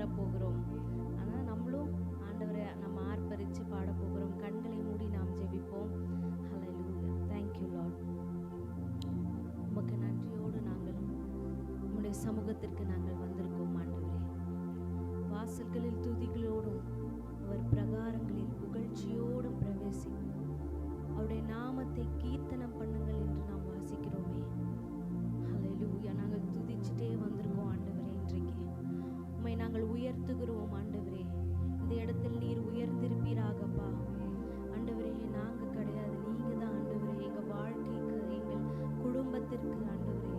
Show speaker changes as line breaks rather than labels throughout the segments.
வரப்போகிறோம். ஆனால் நம்மளும் ஆண்டவரை நம்ம ஆர்ப்பரித்து பாட போகிறோம். கண்களை மூடி நாம் ஜெபிப்போம். ஹல்லேலூயா. Thank you lord. உமக்கு நன்றியோடு நாங்கள் உம்முடைய சமூகத்திற்கு நாங்கள் வந்திருக்கோம் ஆண்டவரே. வாசல்களில் துதிகளோடும் அவர் பிரகாரங்களில் புகழ்ச்சியோடும் பிரவேசிக்கும். அவருடைய நாமத்தை கீர்த்தனம் பண்ணுங்கள் என்று நாம் வாசிக்கிறோமே. ஹல்லேலூயா. நாங்கள் துதிச்சுட்டே வந்திருக்கோம் ஆண்டவரே. இன்றைக்கு உம்மை நாங்கள் உயர்த்துகிறோம் ஆண்டவரே. இந்த இடத்தில் நீர் உயர்ந்திருப்பீராகப்பா ஆண்டவரே. நாங்கள் கிடையாது, நீங்கள் தான் ஆண்டவரே. எங்கள் வாழ்க்கைக்கு, எங்கள் குடும்பத்திற்கு ஆண்டவரே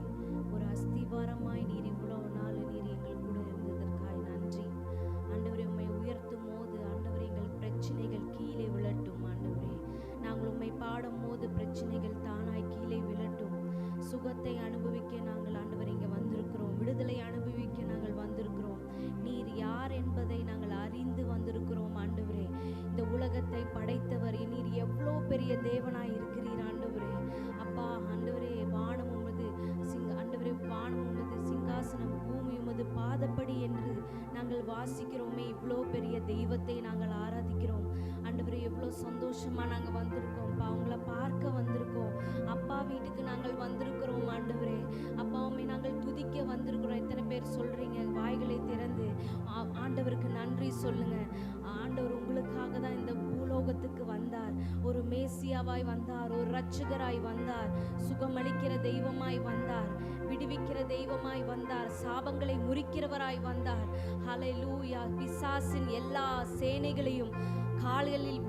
ஒரு அஸ்திவாரமாய் நீர் இவ்வளவு நாள் நீர் எங்கள் கூட இருந்ததற்காய் நன்றி ஆண்டவரே. உம்மை உயர்த்தும் போது ஆண்டவரே எங்கள் பிரச்சனைகள் கீழே விழட்டும் ஆண்டவரே. நாங்கள் உம்மை பாடும் போது பிரச்சனைகள் தானாய் கீழே விழட்டும். சுகத்தை அனுபவிக்க நாங்கள் ஆண்டவரே இங்கே வந்திருக்கிறோம். விடுதலை அனுபவிக்க நாங்கள் வந்திருக்கிறோம். நீர் யார் என்பதை நாங்கள் அறிந்து வந்திருக்கிறோம் ஆண்டவரே. இந்த உலகத்தை படைத்தவர் நீர் எவ்வளோ பெரிய தேவனாய் இருக்கிறீர் ஆண்டவரே. அப்பா ஆண்டவரே, வானம் உமது ஆண்டவரே, வானம் உமது சிங்காசனம், பூமி உமது பாதப்படி என்று நாங்கள் வாசிக்கிறோமே. இவ்வளோ பெரிய தெய்வத்தை நாங்கள் ஆராதிக்கிறோம் ஆண்டவரே. எவ்வளோ சந்தோஷமாக நாங்கள் வந்திருக்கோம்ப்பா. அவங்கள பார்க்க வந்திருக்கோம். அப்பா வீட்டுக்கு நாங்கள் வந்திருக்கிறோம் ஆண்டவரே. அப்பாவுமே நாங்கள் துதிக்க வந்திருக்கிறோம். எத்தனை பேர் சொல்கிறீங்க வாய்களை திறந்து ஆண்டவருக்கு நன்றி சொல்லுங்க. ஆண்டவர் உங்களுக்காக தான் இந்த பூலோகத்துக்கு வந்தார். ஒரு மேசியாவாய் வந்தார், ஒரு இரட்சகராய் வந்தார், சுகமளிக்கிற தெய்வமாய் வந்தார், விடுவிக்கிற தெய்வமாய் வந்தார், சாபங்களை முறிக்கிறவராய் வந்தார். ஹல்லேலூயா. பிசாசின் எல்லா சேனைகளையும் கால்களில்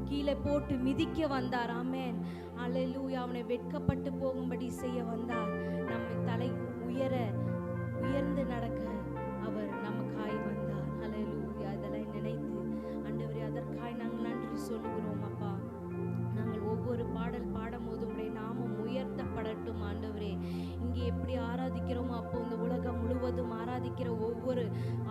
கீழே போட்டு மிதிக்க வந்தார். ஆமென். ஹல்லேலூயா. அவனை வெட்கப்பட்டு போகும்படி செய்ய வந்தார். நம்மை தலை உயர்ந்து நடக்க அவர் நமக்காய் வந்தார். ஹல்லேலூயா. அதெல்லாம் நினைத்து ஆண்டவரே அதற்காய் நாங்கள் நன்றி சொல்லுகிறோம் அப்பா. நாங்கள் ஒவ்வொரு பாடல் பாடும் போது உடைய நாமம் உயர்த்தப்படட்டும் ஆண்டவரே. இங்கே எப்படி ஆராதிக்கிறோமோ அப்போ இந்த உலகம் முழுவதும் ஆராதிக்கிற ஒவ்வொரு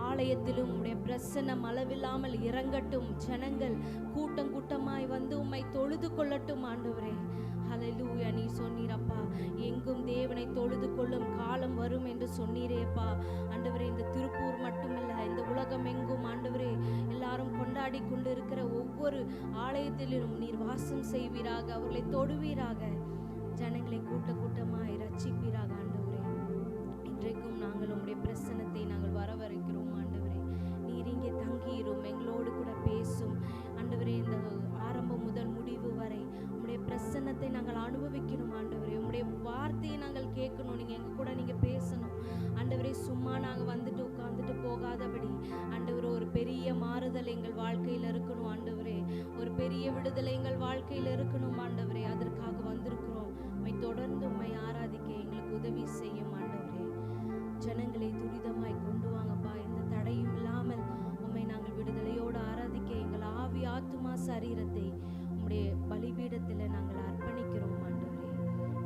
ஆலயத்திலும் உடைய பிரசன்னம் அளவில்லாமல் இறங்கட்டும். ஜனங்கள் கூட்டம் கூட்டமாய் வந்து உம்மை தொழுது கொள்ளட்டும் ஆண்டவரே. ஹல்லேலூயா. நீ சொன்னீரப்பா, எங்கும் தேவனை தொழுது கொள்ளும் காலம் வரும் என்று சொன்னீரேப்பா ஆண்டவரே. இந்த திருப்பூர் மட்டுமில்லை, இந்த உலகம் எங்கும் ஆண்டவரே எல்லாரும் கொண்டாடி கொண்டு இருக்கிற ஒவ்வொரு ஆலயத்திலும் நீர் வாசம் செய்வீராக, அவர்களை தொடுவீராக, ஜனங்களை கூட்டமாய் ரட்சிப்பீராக ஆண்டவரே. இன்றைக்கும் நாங்கள் உம்முடைய பிரசன்னத்தை நாங்கள் வரவழைக்கிறோம் ஆண்டவரே. நீர் இங்கே தங்கியிரும், எங்களோடு கூட பேசும் ஆண்டவரே. இந்த ஆரம்பம் முதல் முடிவு வரை உம்முடைய பிரசன்னத்தை நாங்கள் அனுபவிக்கணும் ஆண்டவரே. உம்முடைய வார்த்தையை நாங்கள் கேட்கணும். நீங்கள் பேசணும் ஆண்டவரே. சும்மா நாங்கள் வந்துட்டு உட்கார்ந்துட்டு போகாதபடி ஆண்டவரே ஒரு பெரிய மாறுதல் எங்கள் வாழ்க்கையில் இருக்கணும் ஆண்டவரே. ஒரு பெரிய விடுதலை எங்கள் வாழ்க்கையில் இருக்கணும் ஆண்டவரே. அதற்காக வந்திருக்கிறோம். உம்மை தொடர்ந்து உம்மை ஆராதிக்க எங்களுக்கு உதவி செய்யும் ஆண்டவரே. ஜனங்களை துரிதமாய் கொண்டு வாங்கப்பா. எந்த தடையும் இல்லாமல் உம்மை நாங்கள் விடுதலையோடு ஆராதிக்க எங்கள் ஆவி ஆத்துமா சரீரத்தை உம்முடைய பலிபீடத்தில் நாங்கள் அர்ப்பணிக்கிறோம் ஆண்டவரே.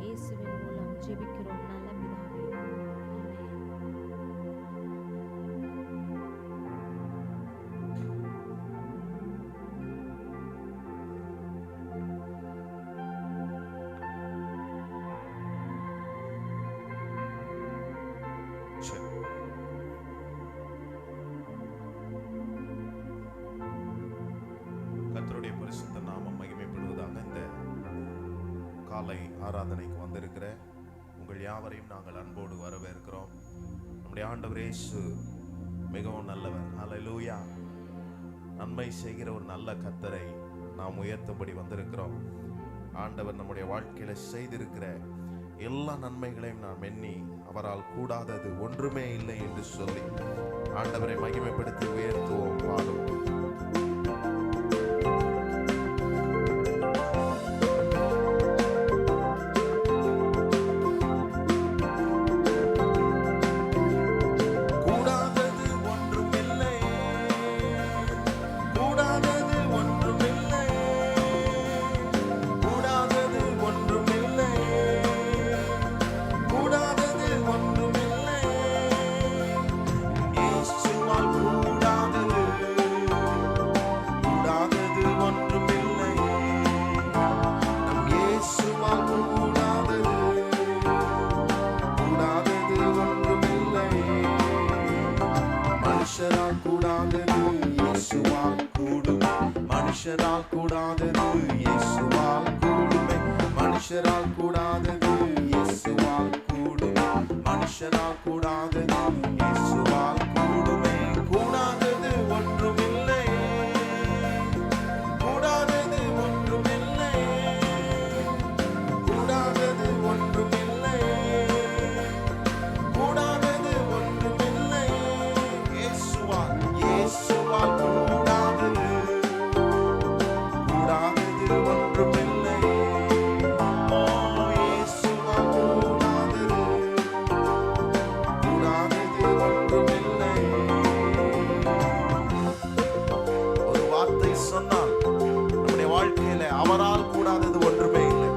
இயேசுவின் மூலம் ஜெபிக்கிறோம் நல்ல பிதாவே.
கர்த்தருடைய பரிசுத்த நாமம் மகிமைப்படுவதாக. இந்த காலை ஆராதனைக்கு வந்திருக்கிற உங்கள் யாவரையும் நாங்கள் அன்போடு வரவேற்கிறோம். நம்முடைய ஆண்டவர் இயேசு மிகவும் நல்லவர். ஹல்லேலூயா. நன்மை செய்கிற ஒரு நல்ல கர்த்தரை நாம் உயர்த்தும்படி வந்திருக்கிறோம். ஆண்டவர் நம்முடைய வாழ்க்கையில செய்திருக்கிற எல்லா நன்மைகளையும் நாம் எண்ணி அவரால் கூடாதது ஒன்றுமே இல்லை என்று சொல்லி ஆண்டவரை மகிமைப்படுத்தி உயர்த்துவோம், பாடுவோம்.
கூடாதது
மனுஷரால் கூடாதது இயேசுவால் கூடுமே. மனுஷரால் கூடாதது இயேசுவால் கூடுமே. மனுஷரால் கூடாதது இயேசுவால் கூடுமே. மனுஷரால் கூடாதது இயேசுவால் கூடுமே. கூடாதது ஒன்றுமில்லை, கூடாதது ஒன்றுமில்லை, கூடாதது ஒன்றுமில்லை, கூடாதது ஒன்றுமில்லை. இயேசுவால் இயேசுவால் கூடாதது கூடாதது ஒன்றுமில்லை. ஓ இயேசுவால் கூடாதது கூடாதது ஒன்றுமில்லை. ஒரு வார்த்தை சொன்னால் நம்முடைய வாழ்க்கையில அவரால் கூடாதது ஒன்றுமே இல்லை.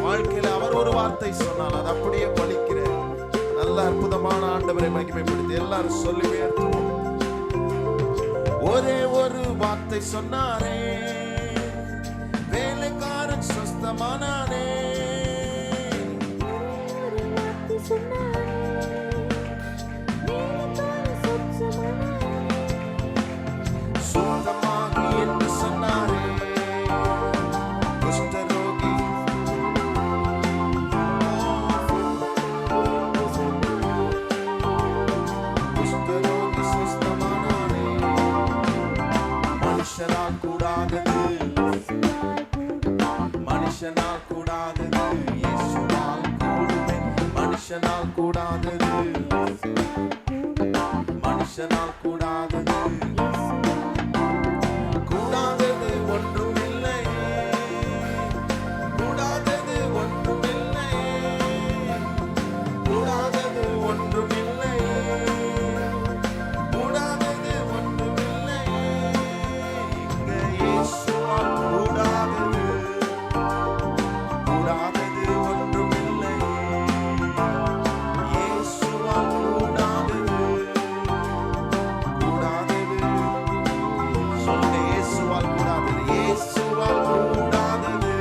வாழ்க்கையில அவர் ஒரு வார்த்தை சொன்னால் அது அப்படியே பலிக்கிற நல்ல அற்புதமான ஆண்டவரை மகிமைப்படுத்தி எல்லாரும் சொல்லி உயர்த்துவோம். ஒரே ஒரு வார்த்தை சொன்னாரே, வேலைக்காரன் சொஸ்தமானானே. சுத்தமாகி என்று சொன்னாரே, குஷ்டரோகி குஷ்டரோகி சுஸ்தமானானே. மனுஷரால் கூடாதது மனுஷனால் கூடாதது இயேசுவால் கூடுமே. மனுஷனால் கூடாதது மனுஷனால் கூடாதது கூடாதது ஒன்றுமில்லை, கூடாதது ஒன்றுமில்லை, கூடாதது ஒன்றுமில்லை, கூடாதது ஒன்றுமில்லை. இங்க இயேசுவால் கூடாதது கூடாதது ஒன்றுமில்லை. இயேசுவால் கூடாதது கூடாதது. சொல்லுங்க, இயேசுவால் கூடாதது இயேசுவால் கூடாதது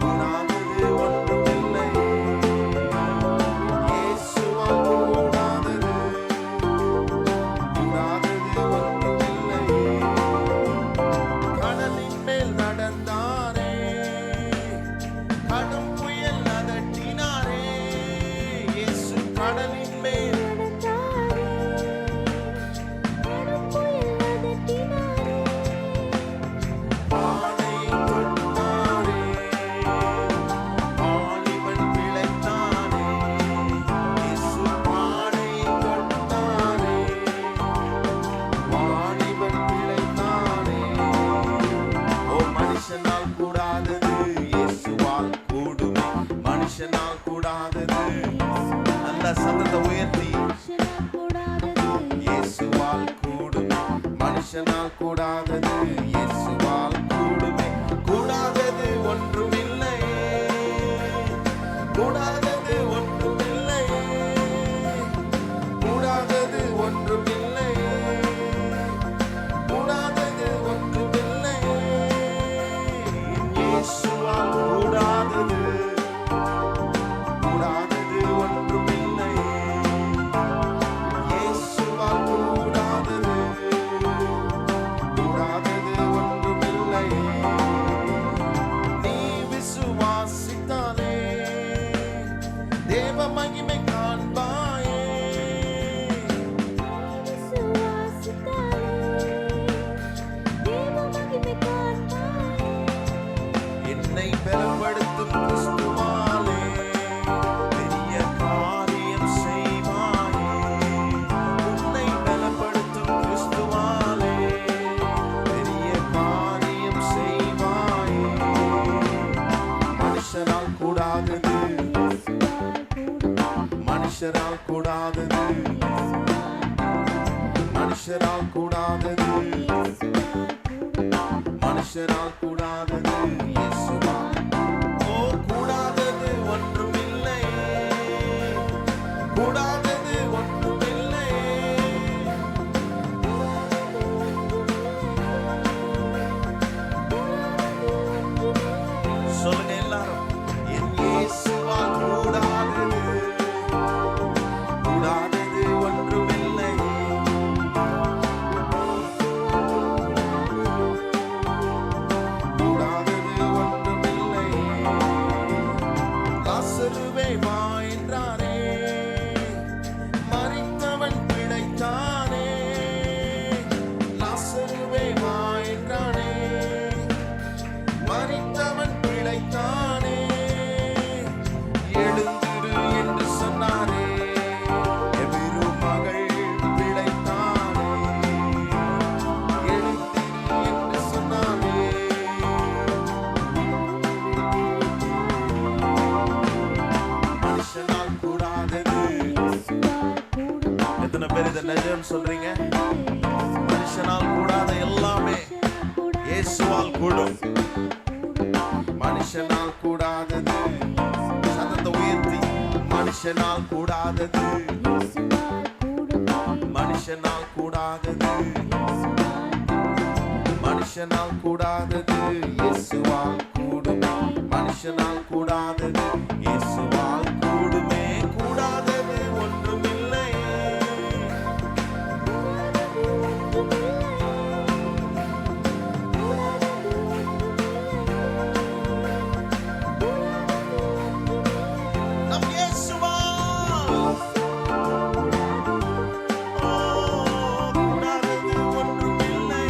கூடாதது ஒன்றுமில்லை. இயேசுவால் கூடாதது கூடாதது ஒன்றுமில்லை. கடலின் மேல் நடந்தாரே, கடும் புயல் அதட்டினாரே. இயேசு கடலின் மேல் வானை தொட்டாரே, வாலிபன் பிழைத்தானே. இயேசு வானை தொட்டாரே, வாலிபன் பிழைத்தானே. ஓ மனுஷனால் கூடாதது இயேசுவால் கூடுமே. மனுஷனால் கூடாதது நல்ல சத்தத்தை உயர்த்தி இயேசுவால் கூடுமே. மனுஷனால் கூடாதது இயேசுவால் கூடுமே. கூடாதது ஒன்றுமில்லை, கூடாதது ஒன்றுமில்லை, கூடாதது ஒன்றுமில்லை, கூடாதது ஒன்றுமில்லை. இயேசுவால் கூடாதது கூடாதது ஒன்றுமில்லை. இயேசுவால் கூடாதது கூடாதது ஒன்றுமில்லை. நீ விசுவாசித்தாலே தேவ மகிமை காண்பாயே. என்னை பலப்படுத்தும் கிறிஸ்துவாலே பெரிய காரியம் செய்வாயே. உன்னை பலப்படுத்தும் கிறிஸ்துவாலே பெரிய காரியம் செய்வாயே. மனுஷரால் கூடாதது மனுஷரால் கூடாதது மனுஷரால் கூடாதது மனுஷரால் கூடாதது இயேசுவால். ஓ கூடாதது ஒன்றுமில்லை, கூடாதது ஒன்றுமில்லை. சொல்லுங்க எல்லாரும், என் இயேசுவால் கூடாதது கூடாதது ஒன்றுமில்லை. லாசருவே வா என்றாரே, மரித்தவன் பிழைத்தானே. லாசருவே வா என்றானே, மரித்தவன் பிழைத்தானே. எழுந்திரு என்று சொன்னாரே, எபிரு மகள் பிழைத்தானே. எழுந்திரு என்று சொன்னாரே. மனுஷனால் கூடாதது. எத்தனை பேர் இதை நிஜம் சொல்றீங்க? மனுஷனால் கூடாத எல்லாமே இயேசுவால் கூடும். மனுஷனால் கூடாதது, சத்தத்தை உயர்த்தி, மனுஷனால் கூடாதது, மனுஷனால் கூடாதது, மனுஷனால் கூடாதது இயேசுவால் கூடுமே. மனுஷனால் கூடாதது இயேசுவால் கூடுமே. கூடாதது ஒன்றுமில்லை. நம் இயேசுவால் கூடாதது ஒன்றுமில்லை.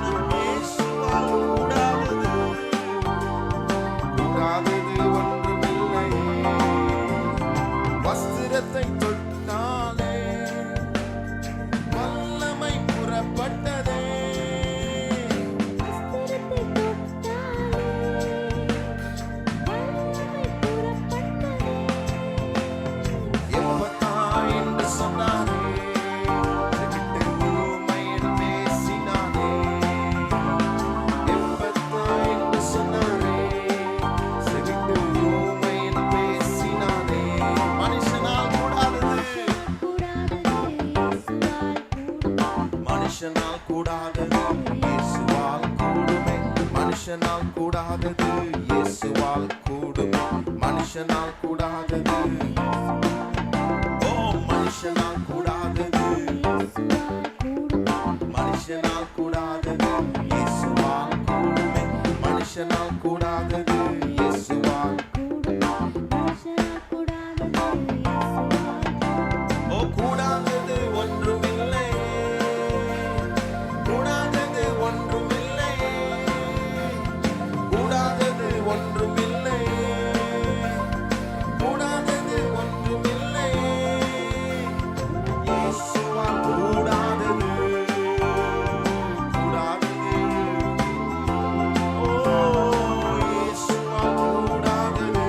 நம் இயேசுவால் கூடாதது ஒன்றுமில்லை. வஸ்திரத்தை தொட்டாலே வல்லமை புறப்பட்டதே. எப்பத்தா என்று சொன்னாரே, செவிட்டு ஊமையன் பேசினானே. எப்பத்தா என்று சொன்னாரே, செவிட்டு ஊமையன் பேசினானே. மனுஷனால் கூடாதது, மனுஷனால் கூடாதது இயேசுவால் கூடுமே. மனுஷனால் கூடாதது இயேசுவால் கூடுமே. மனுஷனால் கூடாதது, ஓ மனுஷனால் கூடாதது, மனுஷனால் கூடாதது இயேசுவால் கூடுமே. மனுஷனால் கூடாதது இயேசுவால். ஓ கூடாதது ஒன்றுமில்லை. கூடாதது ஒன்றுமில்லை. கூடாதது ஒன்றுமில்லை. கூடாதது ஒன்றுமில்லை. இயேசுவால் கூடாதது. கூடாதது. ஓ இயேசுவால் கூடாதது.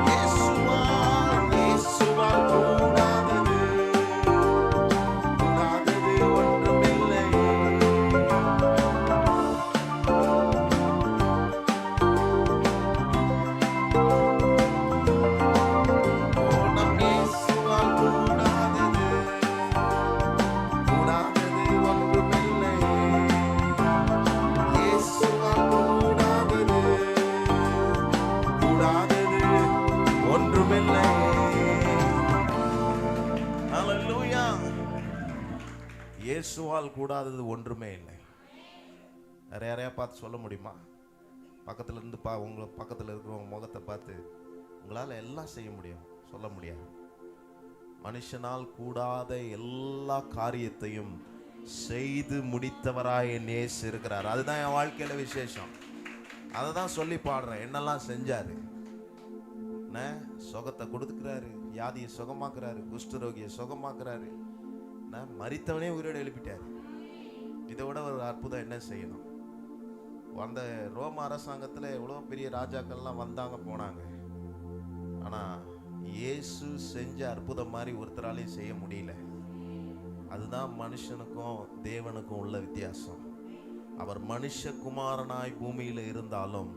இயேசுவால் கூடாதது. கூடாதது ஒன்றுமில்லை. ஓ நம் இயேசுவால் கூடாதது. கூடாதது ஒன்றுமில்லை. இயேசுவால் கூடாதது. கூடாதது ஒன்றுமில்லை. ஹல்லேலூயா. இயேசுவால் கூடாதது ஒன்றுமே இல்லை. வேற யாரையா பார்த்து சொல்ல முடியுமா? பக்கத்துல இருந்து உங்களை பக்கத்துல இருக்கிறவங்க முகத்தை பார்த்து உங்களால எல்லாம் செய்ய முடியும் சொல்ல முடியாது. மனுஷனால் கூடாத எல்லா காரியத்தையும் செய்து முடித்தவராய் என் இயேசு இருக்கிறார். அதுதான் என் வாழ்க்கையில விசேஷம். அதை தான் சொல்லி பாடுறேன். என்னெல்லாம் செஞ்சாரு? சுகத்தை கொடுத்துக்கிறாரு, வியாதியை சுகமாக்குறாரு, குஷ்டரோகியை சுகமாக்குறாரு, மரித்தவனே உயிரோடு எழுப்பிட்டாரு. இதை விட ஒரு அற்புதம் என்ன செய்யணும்? அந்த ரோம அரசாங்கத்துல எவ்வளவு பெரிய ராஜாக்கள்லாம் வந்தாங்க போனாங்க. ஆனா இயேசு செஞ்ச அற்புதம் மாதிரி ஒருத்தராலையும் செய்ய முடியல. அதுதான் மனுஷனுக்கும் தேவனுக்கும் உள்ள வித்தியாசம். அவர் மனுஷகுமாரனாய் பூமியில இருந்தாலும்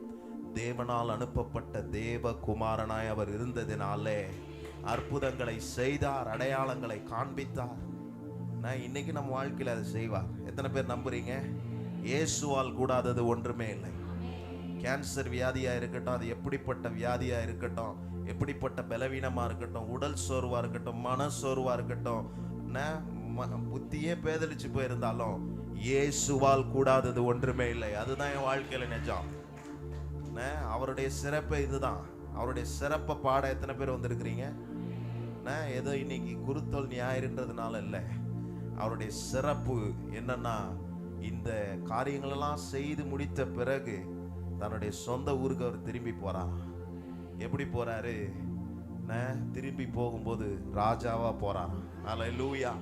தேவனால் அனுப்பப்பட்ட தேவ குமாரனாய் அவர் இருந்ததினாலே அற்புதங்களை செய்தார், அடையாளங்களை காண்பித்தார். இன்னைக்கு நம்ம வாழ்க்கையில் அதை செய்வார். எத்தனை பேர் நம்புறீங்க? இயேசுவால் கூடாதது ஒன்றுமே இல்லை. கேன்சர் வியாதியா இருக்கட்டும், அது எப்படிப்பட்ட வியாதியா இருக்கட்டும், எப்படிப்பட்ட பலவீனமா இருக்கட்டும், உடல் சோர்வா இருக்கட்டும், மன சோர்வா இருக்கட்டும், புத்தியே பேதலிச்சு போயிருந்தாலும் இயேசுவால் கூடாதது ஒன்றுமே இல்லை. அதுதான் என் வாழ்க்கையில நிஜம். அவருடைய சிறப்பே இதுதான். அவருடைய சிறப்பை பாட எத்தனை பேர் வந்திருக்கிறீங்க? ஏதோ இன்னைக்கு குருத்தோல் ஞாயிறுன்றதுனால இல்லை. அவருடைய சிறப்பு என்னன்னா, இந்த காரியங்களெல்லாம் செய்து முடித்த பிறகு தன்னுடைய சொந்த ஊருக்கு அவர் திரும்பி போறார். எப்படி போறாரு? திரும்பி போகும்போது ராஜாவா போறார். அல்லேலூயா.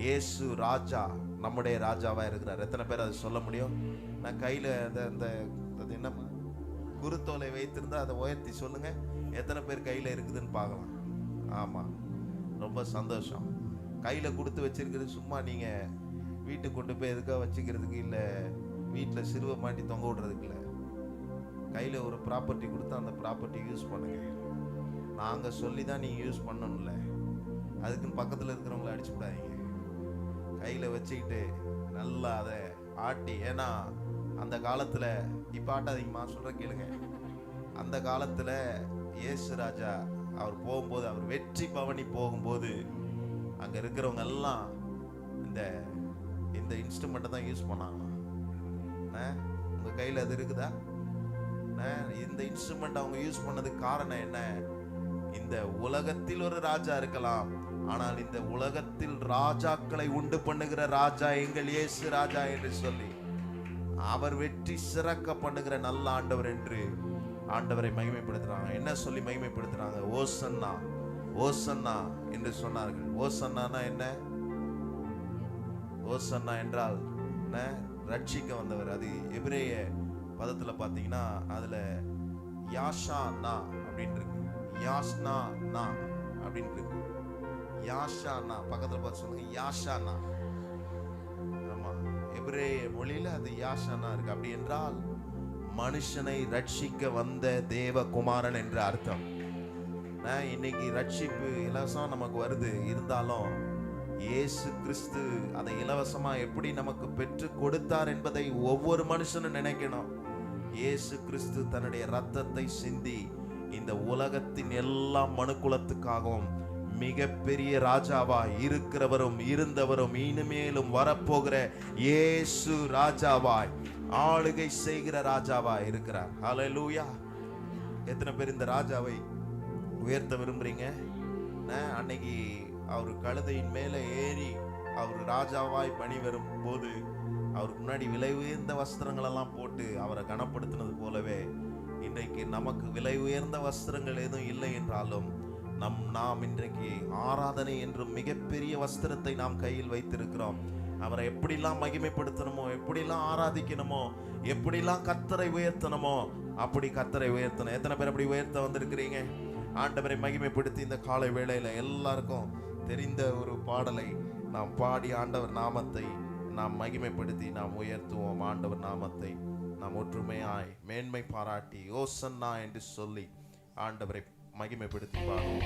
இயேசு ராஜா, நம்முடைய ராஜாவா இருக்கிறார். எத்தனை பேர் அதை சொல்ல முடியும்? நான் கையில அந்த என்ன குருத்தோலை வைத்திருந்தா அதை உயர்த்தி சொல்லுங்க. எத்தனை பேர் கையில இருக்குதுன்னு பார்க்கலாம். ஆமா, ரொம்ப சந்தோஷம். கையில கொடுத்து வச்சிருக்கிறது சும்மா நீங்க வீட்டுக்கு கொண்டு போய் எதுக்காக வச்சுக்கிறதுக்கு இல்லை, வீட்டில் சிறுவை மாட்டி தொங்க விடுறதுக்கு இல்லை. கையில் ஒரு ப்ராப்பர்ட்டி கொடுத்தா அந்த ப்ராப்பர்ட்டி யூஸ் பண்ணுங்க. நாங்கள் சொல்லி தான் நீங்கள் யூஸ் பண்ணணும்ல. அதுக்குன்னு பக்கத்தில் இருக்கிறவங்கள அடிச்சு விடாதீங்க. கையில் வச்சுக்கிட்டு நல்லா அதை ஆட்டி. ஏன்னா அந்த காலத்தில், இப்போ ஆட்டாதீங்கம்மா, சொல்கிற கேளுங்க. அந்த காலத்தில் இயேசு ராஜா அவர் போகும்போது, அவர் வெற்றி பவனி போகும்போது அங்கே இருக்கிறவங்க எல்லாம் இந்த இன்ஸ்ட்ருமெண்ட்டை தான் யூஸ் பண்ணாங்க. உங்கள் கையில் அது இருக்குதா? இந்த இன்ஸ்ட்ருமெண்ட் அவங்க யூஸ் பண்ணதுக்கு காரணம் என்ன? இந்த உலகத்தில் ஒரு ராஜா இருக்கலாம், ஆனால் இந்த உலகத்தில் ராஜாக்களை உண்டு பண்ணுகிற ராஜா எங்கள் இயேசு ராஜா என்று சொல்லி அவர் வெற்றி சிறக்க பண்ணுகிற நல்ல ஆண்டவர் என்று ஆண்டவரை மகிமைப்படுத்துறாங்க. என்ன சொல்லி மகிமைப்படுத்துறாங்க? ஓசன்னா, ஓசன்னா என்று சொன்னார்கள். ஓசன்னானா என்ன? ஓசன்னா என்றால் ரட்சிக்க வந்தவர். அது எபிரேய பதத்துல பாத்தீங்கன்னா அதுல யாஷா நா அப்படின்னு இருக்கு, யாஸ்னா நா அப்படின்னு இருக்கு. யாஷானா பக்கத்துல பார்த்து சொல்லுங்க, யாஷானா. ஆமா, எபிரேய மொழியில அது யாஷானா இருக்கு. அப்படி என்றால் மனுஷனை ரட்சிக்க வந்த தேவகுமாரன் என்ற அர்த்தம். இன்னைக்கு ரட்சிப்பு இலவசம் நமக்கு வருது. இருந்தாலும் இயேசு கிறிஸ்து அதை இலவசமா எப்படி நமக்கு பெற்று கொடுத்தார் என்பதை ஒவ்வொரு மனுஷனும் நினைக்கணும். இயேசு கிறிஸ்து தன்னுடைய ரத்தத்தை சிந்தி இந்த உலகத்தின் எல்லா மனுக்குலத்துக்காகவும் மிகப்பெரிய ராஜாவா இருக்கிறவரும் இருந்தவரும் இனிமேலும் வரப்போகிற இயேசு ராஜாவாய் ஆளுகை செய்கிற ராஜாவாய் இருக்கிறார். ஹல்லேலூயா. எத்தனை பேர் இந்த ராஜாவை உயர்த்த விரும்புறீங்க? அன்னைக்கு அவர் கழுதையின் மேல ஏறி அவர் ராஜாவாய் பணி வரும் போது அவருக்கு முன்னாடி விலை உயர்ந்த வஸ்திரங்கள் எல்லாம் போட்டு அவரை கனப்படுத்தினது போலவே இன்றைக்கு நமக்கு விலை உயர்ந்த வஸ்திரங்கள் எதுவும் இல்லை என்றாலும் நாம் இன்றைக்கு ஆராதனை என்றும் மிகப்பெரிய வஸ்திரத்தை நாம் கையில் வைத்திருக்கிறோம். அவரை எப்படிலாம் மகிமைப்படுத்தணுமோ, எப்படிலாம் ஆராதிக்கணுமோ, எப்படிலாம் கர்த்தரை உயர்த்தணுமோ அப்படி கர்த்தரை உயர்த்தணும். எத்தனை பேர் அப்படி உயர்த்த வந்திருக்கிறீங்க? ஆண்டவரை மகிமைப்படுத்தி இந்த காலை வேளையில எல்லாருக்கும் தெரிந்த ஒரு பாடலை நாம் பாடி ஆண்டவர் நாமத்தை நாம் மகிமைப்படுத்தி நாம் உயர்த்துவோம். ஆண்டவர் நாமத்தை நாம் ஒற்றுமையாய் மேன்மை பாராட்டி ஓசன்னா என்று சொல்லி ஆண்டவரை மகிமைப்படுத்தி பாடுவோம்.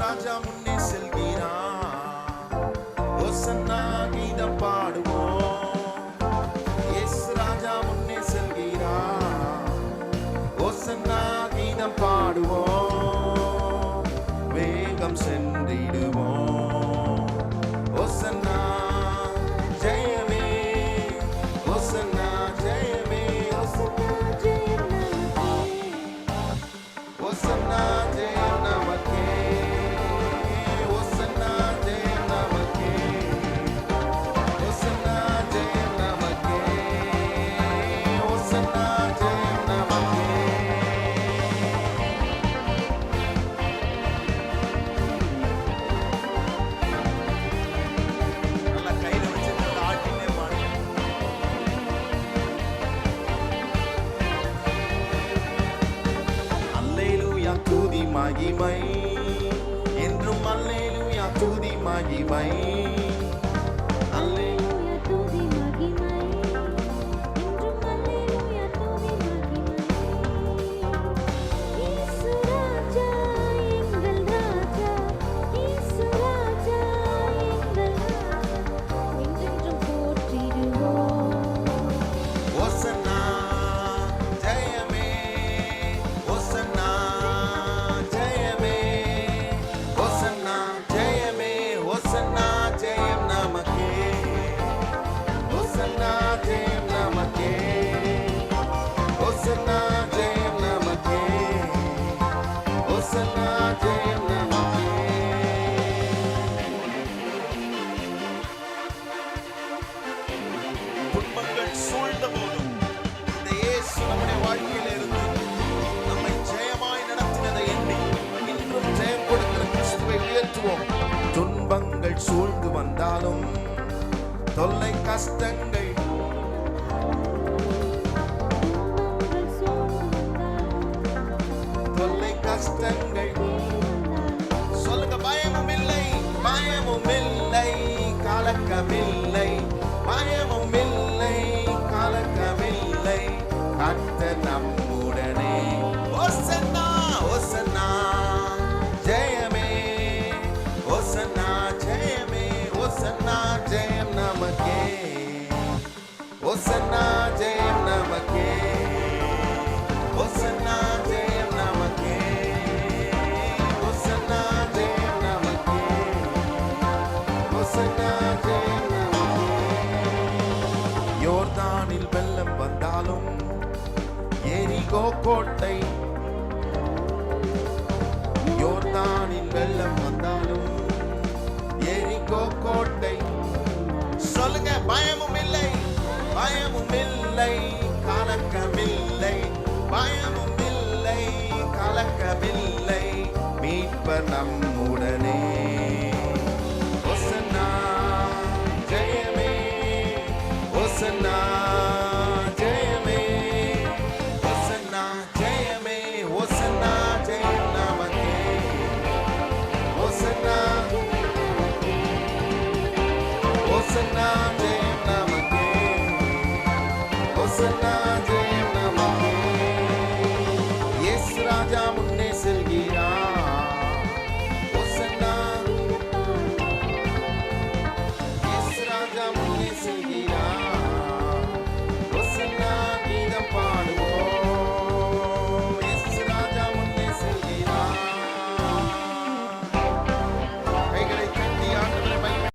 ராஜா முன்னே செல்கிறார், ஓசன்னா கீதம் பாடுவோம். இயேசு ராஜா முன்னே செல்கிறார், ஓசன்னா கீதம் பாடுவோம். வேகம் சென்றிடுவோம். ஓசன்னா ஜெயமே, ஓசன்னா ஜெயமே, ஓசன்னா ஜெயம் நமக்கே. மகிமை என்றும் அல்லேலூயா துதி மகிமை, அல்லேலூயா துதி மகிமை என்றும் அல்லேலூயா துதி மகிமை. இயேசு ராஜா எங்கள் ராஜா, இயேசு ராஜா எங்கள் ராஜா, என்றென்றும் போற்றிடுவோம். ஓசன்னா ஜெயமே, ஓசன்னா ஜெயம் நமக்கே, ஓசன்னா ஜெயம் நமக்கே. துன்பங்கள் சூழ்ந்த போதும் இந்த இயேசு நம்முடைய வாழ்க்கையில இருந்து நம்மை ஜெயமாய் நடத்தினதை எண்ணி இன்றும் ஜெயம் கொடுக்கிற கிறிஸ்துவை உயர்த்துவோம். துன்பங்கள் சூழ்ந்து வந்தாலும் தொல்லை கஷ்டங்கள் தொல்லை கஷ்டங்கள் சொல்லுங்க, பயமும் இல்லை, பயமும் இல்லை, கலக்கமில்லை, பயமும் இல்லை, கலக்கமில்லை, கர்த்தர் நம்முடனே. ஓசன்னா ஓசன்னா ஜெயமே, ஓசன்னா ஜெயமே, ஓசன்னா ஜெயம் நமக்கே, ஓசன்னா ஜெயம் நமக்கே, ஓசன்னா ஜெயம் நமக்கே, ஓசன்னா ஜெயம் நமக்கே, ஓசன்னா ஜெயம் நமக்கே. யோர்தானில் வெள்ளம் வந்தாலும் எரிகோ கோட்டை, யோர்தானில் வெள்ளம் வந்தாலும் எரிகோ கோட்டை, சொல்லுங்க, பயமும் இல்லை, பயமும் இல்லை, கலக்கமில்லை, பயமும் இல்லை, கலக்கமில்லை, மீட்பர் நம்முடனே. ஓசன்னா ஜெயமே, ஓசன்னா ஜெயமே, ஓசன்னா ஜெயமே, ஓசன்னா ஜெயம் நமக்கே, ஓசன்னா ஓசன்னா ஜெயம் நமக்கே, ஓசன்னா ஜெயம் நமக்கே. இயேசு ராஜா முன்னே செல்கிறார், ஓசன்னா, இயேசு ராஜா முன்னே செல்கிறார், ஓசன்னா கீதம் பாடுவோம். இயேசு ராஜா முன்னே செல்கிறார். கைகளை தட்டி ஆண்டவரை மகிமை.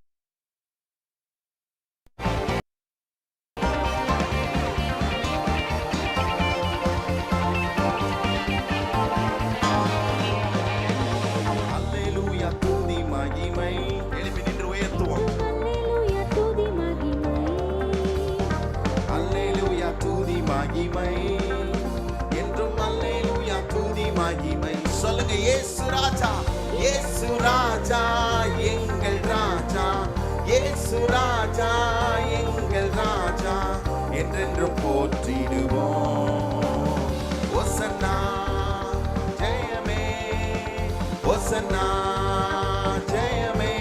அல்லேலூயா துதி மகிமை. எழுப்பி நின்று உயர்த்துவோம். அல்லேலூயா துதி மகிமை, என்றும் அல்லேலூயா துதி மகிமை. சொல்லுங்க, இயேசு ராஜா, இயேசு ராஜா, எங்கள் ராஜா, இயேசு ராஜா, எங்கள் ராஜா, என்றென்றும் போற்றிடுவோம். ஓசன்னா ஜெயமே, ஓசன்னா ஜெயமே,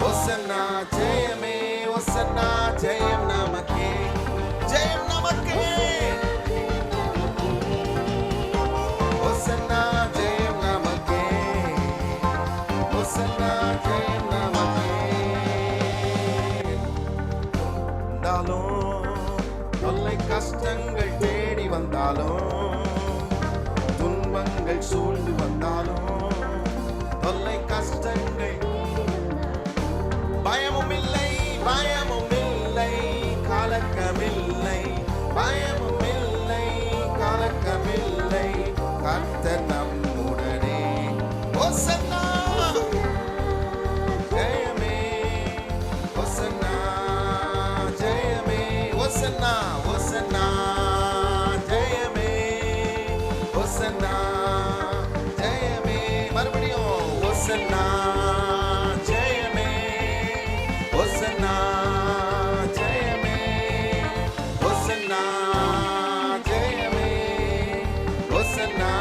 ஓசன்னா ஜெயமே, ஓசன்னா ஜெயம் நமக்கே, ஜெயம் நமக்கே, ஓசன்னா ஜெயம் நமக்கே, ஓசன்னா ஜெயம் நமக்கே. வந்தாலும் தொல்லை கஷ்டங்கள் தேடி வந்தாலும், துன்பங்கள் சூழ்ந்து வந்தாலும், தொல்லை கஷ்டங்கள், பயமும் இல்லை, பயமும் இல்லை, கலக்கமில்லை, பயமும் இல்லை, கலக்கமில்லை, கர்த்தர் நம்முடனே. ஓசன்னா ஜெயமே, ஓசன்னா ஜெயமே, ஓசன்னா, ஓசன்னா ஜெயமே, ஓசன்னா ஜெயமே, மறுபடியும் ஓசன்னா ஜெயமே, ஓசன்னா ஜெயமே, ஓசன்னா ஜெயமே, ஓசன்னா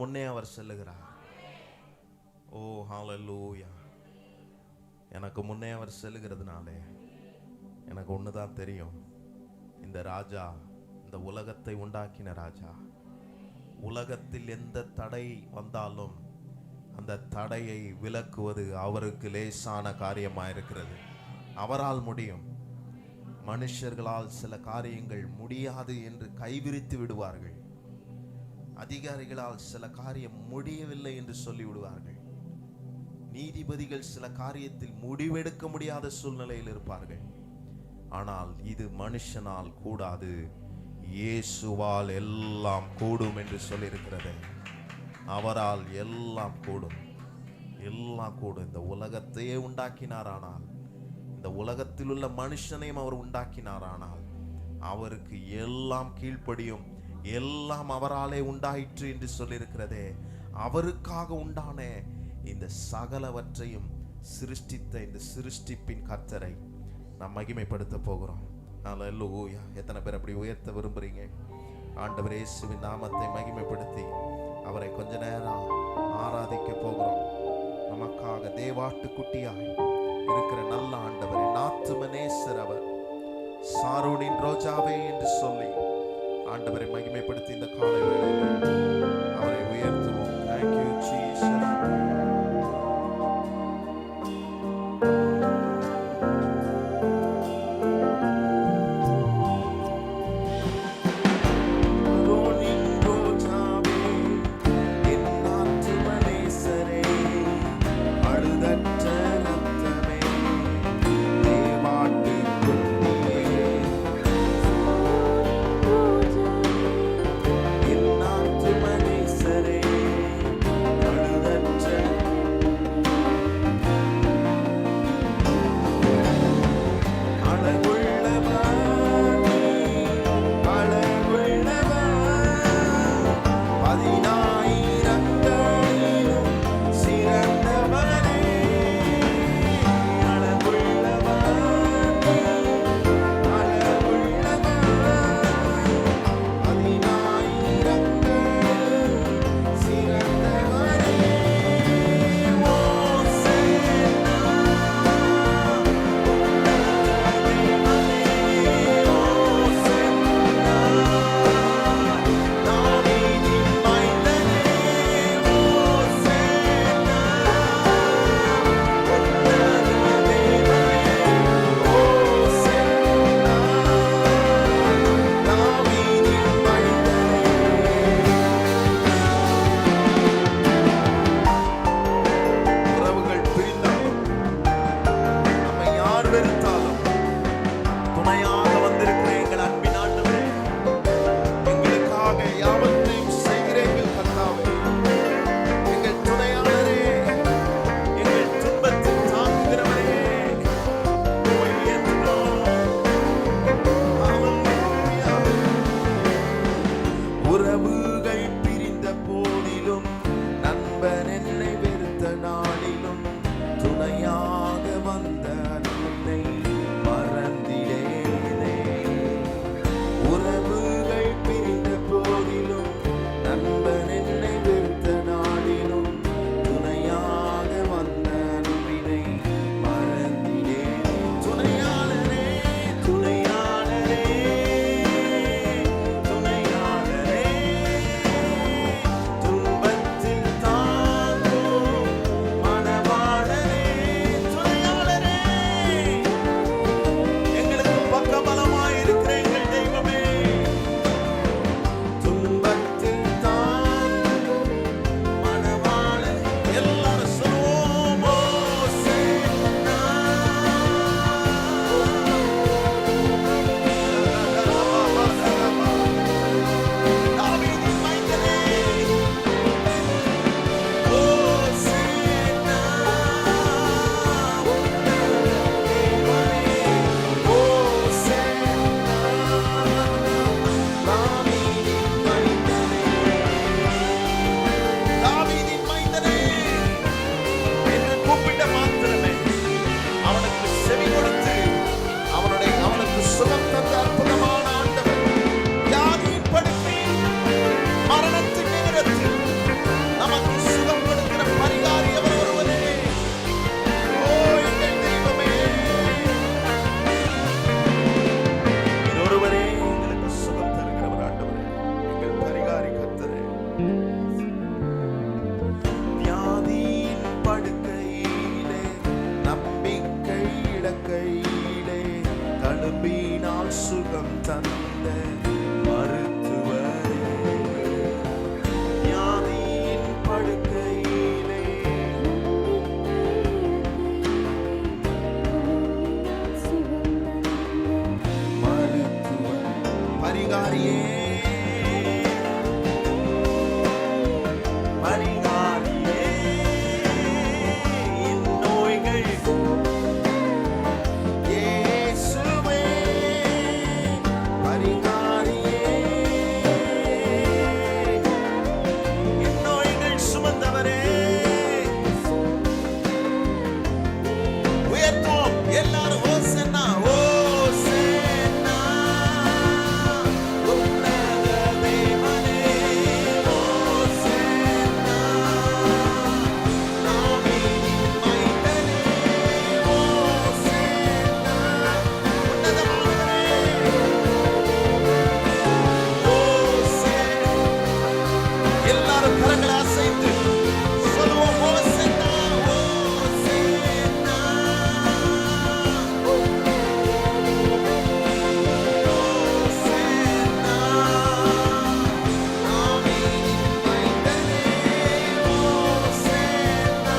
முன்னே அவர் செல்லுகிறார். ஓ ஹalleluya. எனக்கு முன்னே அவர் செல்லுகிறதுனாலே எனக்கு ஒண்ணுதான் தெரியும். இந்த ராஜா, இந்த உலகத்தை உண்டாக்கின ராஜா, உலகத்தில் எந்த தடை வந்தாலும் அந்த தடையை விலக்குவது அவருக்கு லேசான காரியமாயிருக்கிறது. அவரால் முடியும். மனுஷர்களால் சில காரியங்கள் முடியாது என்று கைவிரித்து விடுவார்கள். அதிகாரிகளால் சில காரியம் முடியவில்லை என்று சொல்லி விடுவார்கள். நீதிபதிகள் சில காரியத்தில் முடிவெடுக்க முடியாத சூழ்நிலையில் இருப்பார்கள். ஆனால் இது மனுஷனால் கூடாது, இயேசுவால் எல்லாம் கூடும் என்று சொல்லியிருக்கிறது. அவரால் எல்லாம் கூடும், எல்லாம் கூடும். இந்த உலகத்தையே உண்டாக்கினாரானால், இந்த உலகத்தில் உள்ள மனுஷனையும் அவர் உண்டாக்கினாரானால், அவருக்கு எல்லாம் கீழ்ப்படியும். எல்லாம் அவராலே உண்டாயிற்று என்று சொல்லியிருக்கிறதே. அவருக்காக உண்டான இந்த சகலவற்றையும் சிருஷ்டித்த இந்த சிருஷ்டிப்பின் கர்த்தரை நாம் மகிமைப்படுத்த போகிறோம். அல்லேலூயா. எத்தனை பேர் அப்படி உயர்த்த விரும்புறீங்க? ஆண்டவர் இயேசுவின் நாமத்தை மகிமைப்படுத்தி அவரை கொஞ்ச நேரம் ஆராதிக்க போகிறோம். நமக்காக தேவாட்டு குட்டியாய் இருக்கிற நல்ல ஆண்டவரே, நாத்துமனேசர் அவர், சாரோனின் ரோஜாவே என்று சொல்லி ஆண்டவரை மகிமைப்படுத்தி இந்த காலை வேளையில் அவரை உயர்த்துவோம். Thank you Jesus. தழும்புகளால் சுகம் தந்த மருத்துவரே, வியாதியின் படுக்கையிலே மருத்துவர் பரிகாரியே, பரிகாரியே, என் நோய்கள் இயேசுவே, பரிகாரியே, என் நோய்கள் சுமந்தவரே, உயர்த்துவோம் எல்லாரும் ஓசன்னா, ஓசன்னா, உன்னத தேவனே, ஓசன்னா, தாவீதின் மைந்தனே, ஓசன்னா, உன்னதமானவரே, ஓசன்னா. எல்லாரும் கரங்களை அசைத்து சொல்லுவோம், ஓசன்னா, ஓசன்னா, ஓசன்னா, தாவீதின் மைந்தனே, ஓசன்னா,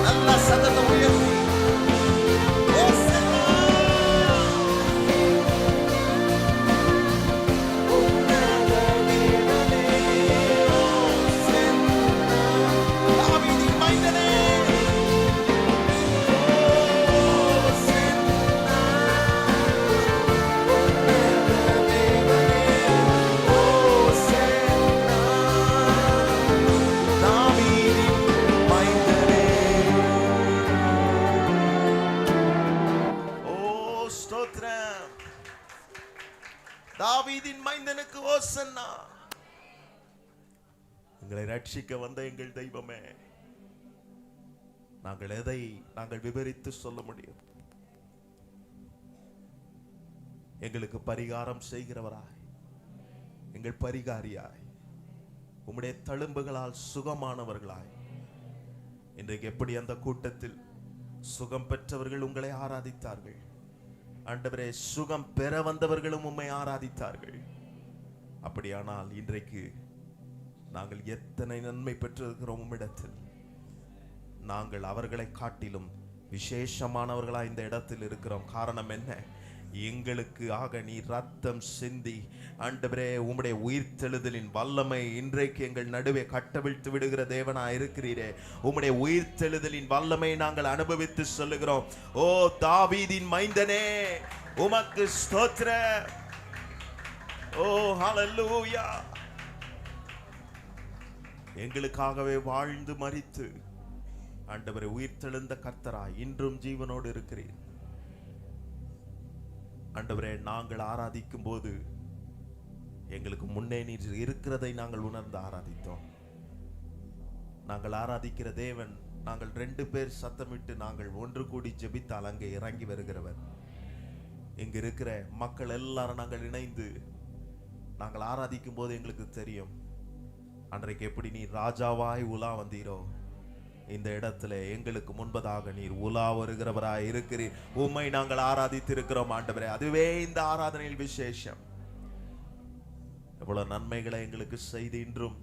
நல்ல சத்தத்தை உயர்த்தி ஓசன்னா, உன்னத தேவனே, ஓசன்னா, தாவீதின் மைந்தனே, ஓசன்னா, உன்னத தேவனே, ஓசன்னா, தாவீதின் மைந்தனே. ஓ ஸ்தோத்திரம், தாவீதின் மைந்தனுக்கு ஓசன்னா. எங்களை ரட்சிக்க வந்த எங்கள் தெய்வமே, நாங்கள் எதை நாங்கள் விவரித்து சொல்ல முடியும்? எங்களுக்கு பரிகாரம் செய்கிறவராய், எங்கள் பரிகாரியாய், உம்முடைய தழும்புகளால் சுகமானவர்களாய், இன்றைக்கு எப்படி அந்த கூட்டத்தில் சுகம் பெற்றவர்கள் உங்களை ஆராதித்தார்கள், ஆண்டவரே, சுகம் பெற வந்தவர்களும் உம்மை ஆராதித்தார்கள். அப்படியானால் இன்றைக்கு நாங்கள் எத்தனை நன்மை பெற்றிருக்கிறோம் உம்மிடத்தில். நாங்கள் அவர்களை காட்டிலும் விசேஷமானவர்களாய் இந்த இடத்தில் இருக்கிறோம். காரணம் என்ன? எங்களுக்கு ஆக நீ ரத்தம் சிந்தி ஆண்டவரே உம்முடைய உயிர்த்தெழுதலின் வல்லமை இன்றைக்கு எங்கள் நடுவே கட்டவிழ்த்து விடுகிற தேவனா இருக்கிறீரே. உம்முடைய உயிர்த்தெழுதலின் வல்லமை நாங்கள் அனுபவித்து சொல்லுகிறோம். ஓ தாவீதின் மைந்தனே, உமக்கு ஸ்தோத்திரம். ஓ ஹல்லேலூயா. எங்களுக்காகவே வாழ்ந்து மரித்து ஆண்டவரே உயிர்த்தெழுந்த கர்த்தராய் இன்றும் ஜீவனோடு இருக்கிறீர். ஆண்டவரே, நாங்கள் ஆராதிக்கும் போது எங்களுக்கு முன்னே நீர் இருக்கிறதை நாங்கள் உணர்ந்து ஆராதித்தோம். நாங்கள் ஆராதிக்கிற தேவன், நாங்கள் 2 பேர் சத்தமிட்டு நாங்கள் ஒன்று கூடி ஜெபித்தால் அங்கே இறங்கி வருகிறவர். இங்கு இருக்கிற மக்கள் எல்லாரும் நாங்கள் இணைந்து நாங்கள் ஆராதிக்கும் போது எங்களுக்கு தெரியும் அன்றைக்கு எப்படி நீர் ராஜாவாய் உலா வந்தீரோ, இந்த இடத்துல எங்களுக்கு முன்பதாக நீர் உலா வருகிறவராய் இருக்கிறீர். உம்மை நாங்கள் ஆராதித்திருக்கிறோம் ஆண்டவரே. அதுவே இந்த ஆராதனையில் விசேஷம். எவ்வளவு நன்மைகளை எங்களுக்கு செய்து இன்றும்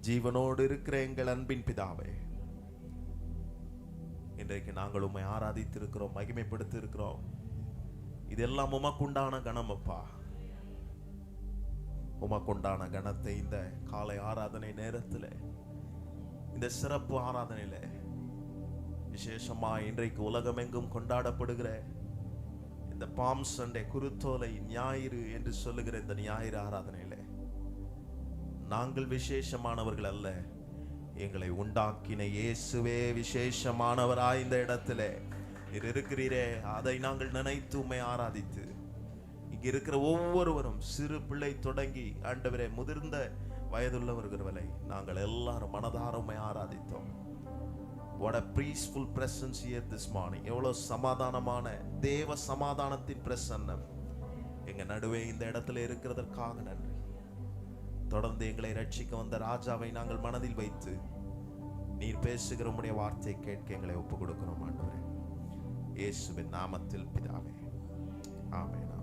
ஜீவனோடு இருக்கிற எங்கள் அன்பின் பிதாவே, இன்றைக்கு நாங்கள் உம்மை ஆராதித்திருக்கிறோம், மகிமைப்படுத்தி இருக்கிறோம். இதெல்லாம் உமக்குண்டான கணம் அப்பா. உமக்குண்டான கணத்தை இந்த காலை ஆராதனை நேரத்தில், இந்த சிறப்பு ஆராதனையில விசேஷமா இன்றைக்கு உலகமெங்கும் கொண்டாடப்படுகிற இந்த பாம் சண்டே, குருத்தோலை ஞாயிறு என்று சொல்லுகிற இந்த ஞாயிறு ஆராதனையில நாங்கள் விசேஷமானவர்கள் அல்ல, எங்களை உண்டாக்கின இயேசுவே விசேஷமானவராய் இந்த இடத்துல இருக்கிறீரே. அதை நாங்கள் நினைத்து உம்மை ஆராதித்து இங்க இருக்கிற ஒவ்வொருவரும், சிறு பிள்ளை தொடங்கி ஆண்டவரே முதிர்ந்த வயதுள்ளவர்கள் வரை நாங்கள் எல்லாரும் மனதார உம்மை ஆராதித்தோம். What a peaceful presence here this morning. எவ்வளவு சமாதானமான தேவ சமாதானத்தின் பிரசன்னம் எங்க நடுவே இந்த இடத்துல இருக்கிறதற்காக நன்றி. தொடர்ந்து எங்களை ரட்சிக்க வந்த ராஜாவை நாங்கள் மனதில் வைத்து நீர் பேசுகிற உம்முடைய வார்த்தை கேட்க எங்களை ஒப்பு கொடுக்கிறோம் ஆண்டவரே. இயேசுவின் நாமத்தில் பிதாவே, ஆமென்.